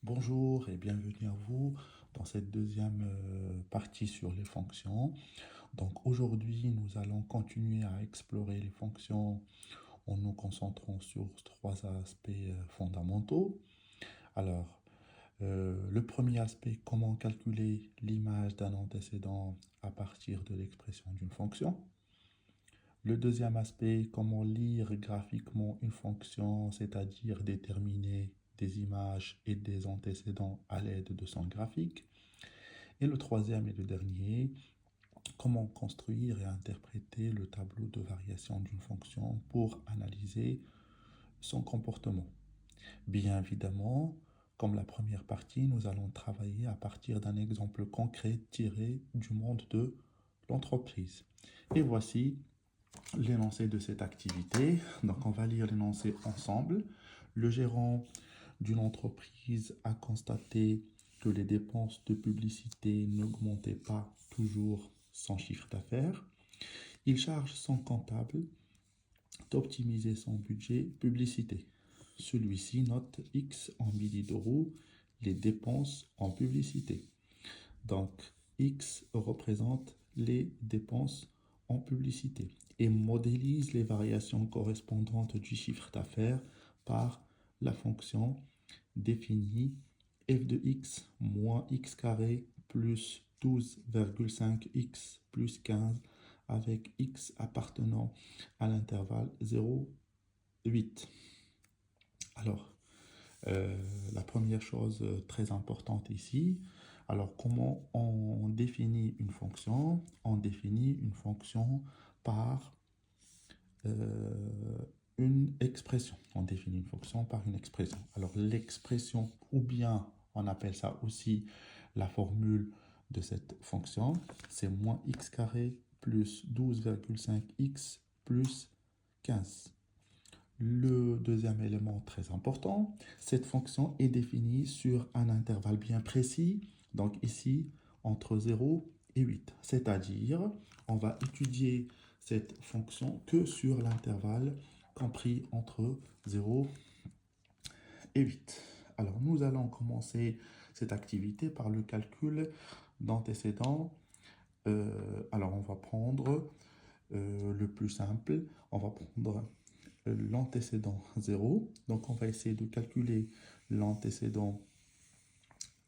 Bonjour et bienvenue à vous dans cette deuxième partie sur les fonctions. Donc aujourd'hui, nous allons continuer à explorer les fonctions en nous concentrant sur trois aspects fondamentaux. Alors, le premier aspect, comment calculer l'image d'un antécédent à partir de l'expression d'une fonction. Le deuxième aspect, comment lire graphiquement une fonction, c'est-à-dire déterminer des images et des antécédents à l'aide de son graphique. Et le troisième et le dernier, comment construire et interpréter le tableau de variation d'une fonction pour analyser son comportement. Bien évidemment, comme la première partie, nous allons travailler à partir d'un exemple concret tiré du monde de l'entreprise. Et voici l'énoncé de cette activité. Donc, on va lire l'énoncé ensemble. Le gérant d'une entreprise a constaté que les dépenses de publicité n'augmentaient pas toujours son chiffre d'affaires. Il charge son comptable d'optimiser son budget publicité. Celui-ci note X en milliers d'euros les dépenses en publicité. Donc, X représente les dépenses en publicité et modélise les variations correspondantes du chiffre d'affaires par la fonction définie f de x moins x carré plus 12,5x plus 15 avec x appartenant à l'intervalle 0,8. Alors, la première chose très importante ici, alors comment on définit une fonction? On définit une fonction par une expression. On définit une fonction par une expression. Alors l'expression, ou bien on appelle ça aussi la formule de cette fonction, c'est moins x carré plus 12,5x plus 15. Le deuxième élément très important, cette fonction est définie sur un intervalle bien précis, donc ici entre 0 et 8. C'est-à-dire, on va étudier cette fonction que sur l'intervalle compris entre 0 et 8. Alors, nous allons commencer cette activité par le calcul d'antécédents. Alors, on va prendre le plus simple. On va prendre l'antécédent 0. Donc, on va essayer de calculer l'antécédent,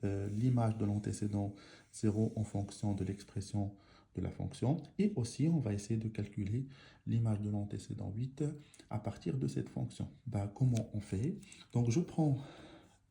l'image de l'antécédent 0 en fonction de l'expression de la fonction. Et aussi, on va essayer de calculer l'image de l'antécédent 8 à partir de cette fonction. Ben, comment on fait? Donc, je prends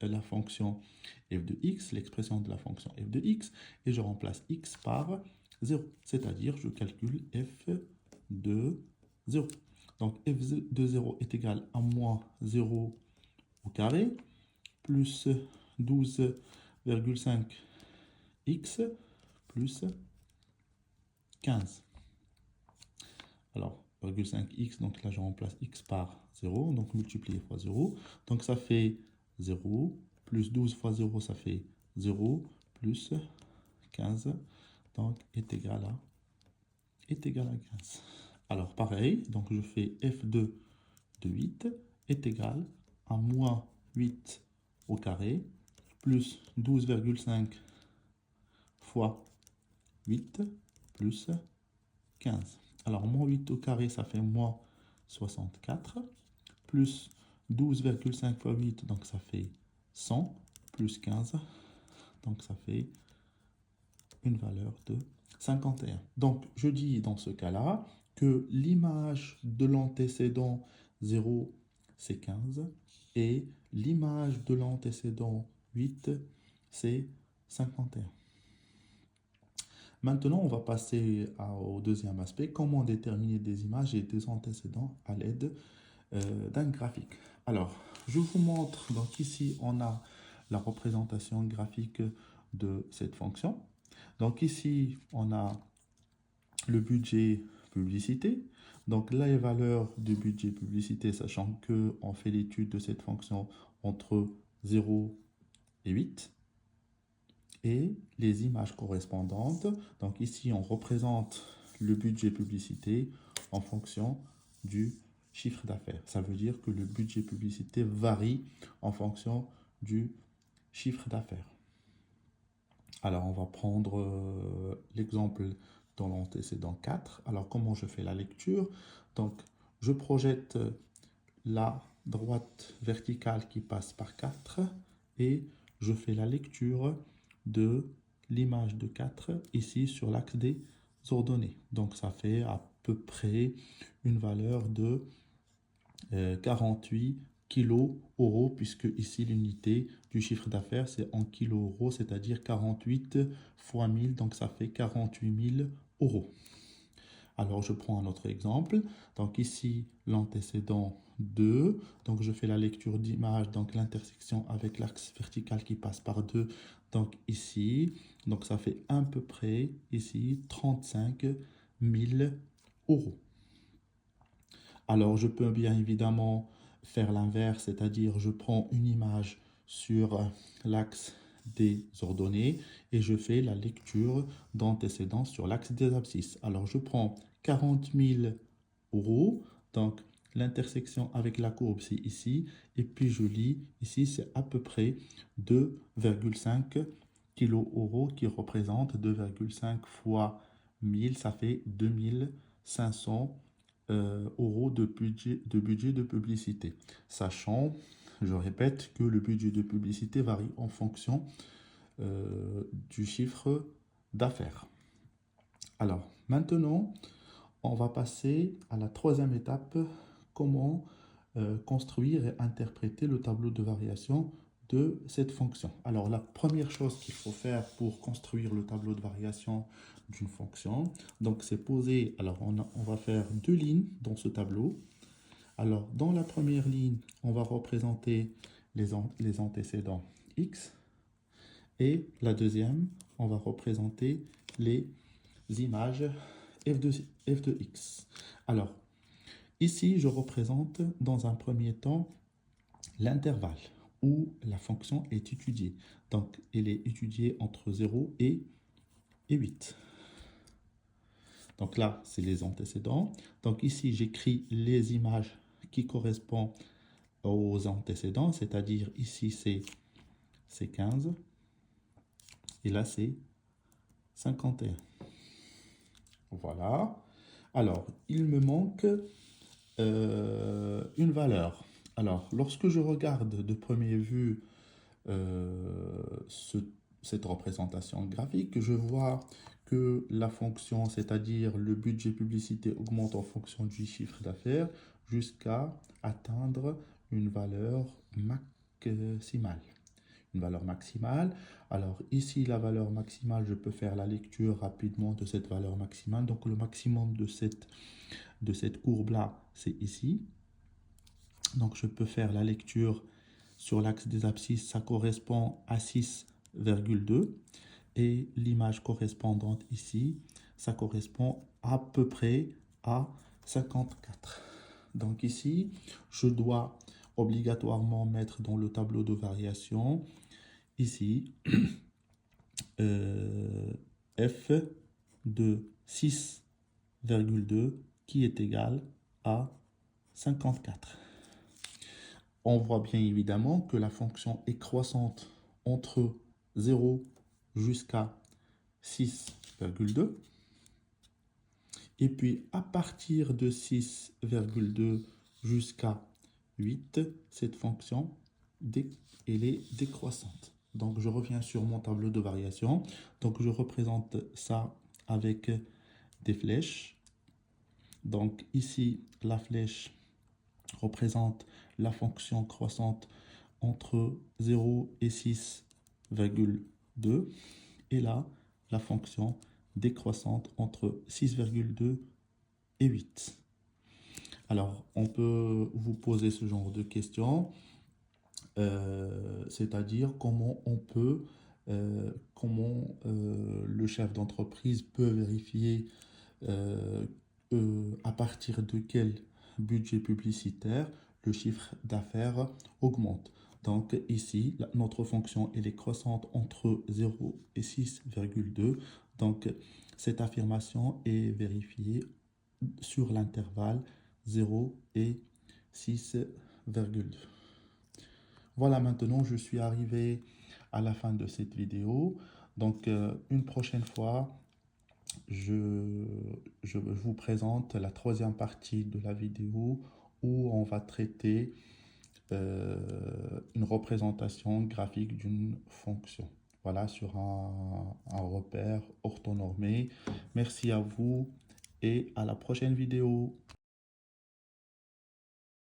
la fonction f de x, l'expression de la fonction f de x, et je remplace x par 0. C'est-à-dire, je calcule f de 0. Donc, f de 0 est égal à moins 0 au carré, plus 12,5x plus 15. Alors, 5x, donc là je remplace x par 0, donc multiplié fois 0. Donc ça fait 0, plus 12 fois 0, ça fait 0, plus 15, donc est égal à 15. Alors pareil, donc je fais f2 de 8 est égal à moins 8 au carré, plus 12,5 fois 8, plus 15. Alors, moins 8 au carré, ça fait moins 64, plus 12,5 fois 8, donc ça fait 100, plus 15, donc ça fait une valeur de 51. Donc, je dis dans ce cas-là que l'image de l'antécédent 0, c'est 15, et l'image de l'antécédent 8, c'est 51. Maintenant, on va passer au deuxième aspect, comment déterminer des images et des antécédents à l'aide d'un graphique. Alors, je vous montre, donc ici, on a la représentation graphique de cette fonction. Donc ici, on a le budget publicité. Donc là, les valeurs du budget publicité, sachant qu'on fait l'étude de cette fonction entre 0 et 8. Et les images correspondantes. Donc ici, on représente le budget publicité en fonction du chiffre d'affaires. Ça veut dire que le budget publicité varie en fonction du chiffre d'affaires. Alors, on va prendre l'exemple dans l'antécédent 4. Alors, comment je fais la lecture? Donc, je projette la droite verticale qui passe par 4 et je fais la lecture de l'image de 4 ici sur l'axe des ordonnées. Donc, ça fait à peu près une valeur de 48 kilos euros, puisque ici l'unité du chiffre d'affaires c'est en kilos euros, c'est-à-dire 48 fois 1000, donc ça fait 48 000 euros. Alors je prends un autre exemple, donc ici l'antécédent 2, donc je fais la lecture d'image, donc l'intersection avec l'axe vertical qui passe par 2, donc ici, donc ça fait à peu près ici 35 000 euros. Alors, je peux bien évidemment faire l'inverse, c'est-à-dire je prends une image sur l'axe des ordonnées et je fais la lecture d'antécédent sur l'axe des abscisses. Alors, je prends 40 000 euros, donc l'intersection avec la courbe c'est ici, et puis je lis ici c'est à peu près 2,5 kg euros qui représente 2,5 fois 1000, ça fait 2500 euros de budget de publicité. Sachant, je répète, que le budget de publicité varie en fonction du chiffre d'affaires. Alors, maintenant, on va passer à la troisième étape, comment construire et interpréter le tableau de variation de cette fonction. Alors, la première chose qu'il faut faire pour construire le tableau de variation d'une fonction, donc c'est poser, alors on va faire deux lignes dans ce tableau. Alors, dans la première ligne, on va représenter les antécédents x, et la deuxième, on va représenter les images f de x. Alors, ici, je représente dans un premier temps l'intervalle où la fonction est étudiée. Donc, elle est étudiée entre 0 et 8. Donc là, c'est les antécédents. Donc ici, j'écris les images qui correspondent aux antécédents, c'est-à-dire ici, c'est 15 et là, c'est 51. Voilà. Alors, il me manque une valeur. Alors, lorsque je regarde de premier vue cette représentation graphique, je vois que la fonction, c'est-à-dire le budget publicité, augmente en fonction du chiffre d'affaires jusqu'à atteindre une valeur maximale. Une valeur maximale. Alors ici, la valeur maximale, je peux faire la lecture rapidement de cette valeur maximale. Donc le maximum de cette courbe-là, c'est ici. Donc je peux faire la lecture sur l'axe des abscisses, ça correspond à 6,2. Et l'image correspondante ici, ça correspond à peu près à 54. Donc ici, je dois obligatoirement mettre dans le tableau de variation, ici, f de 6,2 qui est égal à 54. On voit bien évidemment que la fonction est croissante entre 0 jusqu'à 6,2. Et puis à partir de 6,2 jusqu'à 8, cette fonction elle est décroissante. Donc je reviens sur mon tableau de variation. Donc je représente ça avec des flèches. Donc ici, la flèche représente la fonction croissante entre 0 et 6,2. Et là, la fonction décroissante entre 6,2 et 8. Alors, on peut vous poser ce genre de questions, c'est-à-dire comment le chef d'entreprise peut vérifier à partir de quel budget publicitaire le chiffre d'affaires augmente. Donc ici, notre fonction elle est croissante entre 0 et 6,2. Donc cette affirmation est vérifiée sur l'intervalle 0 et 6,2. Voilà, maintenant je suis arrivé à la fin de cette vidéo. Donc, une prochaine fois, je, je vous présente la troisième partie de la vidéo où on va traiter euh, une représentation graphique d'une fonction. Voilà, sur un repère orthonormé. Merci à vous et à la prochaine vidéo.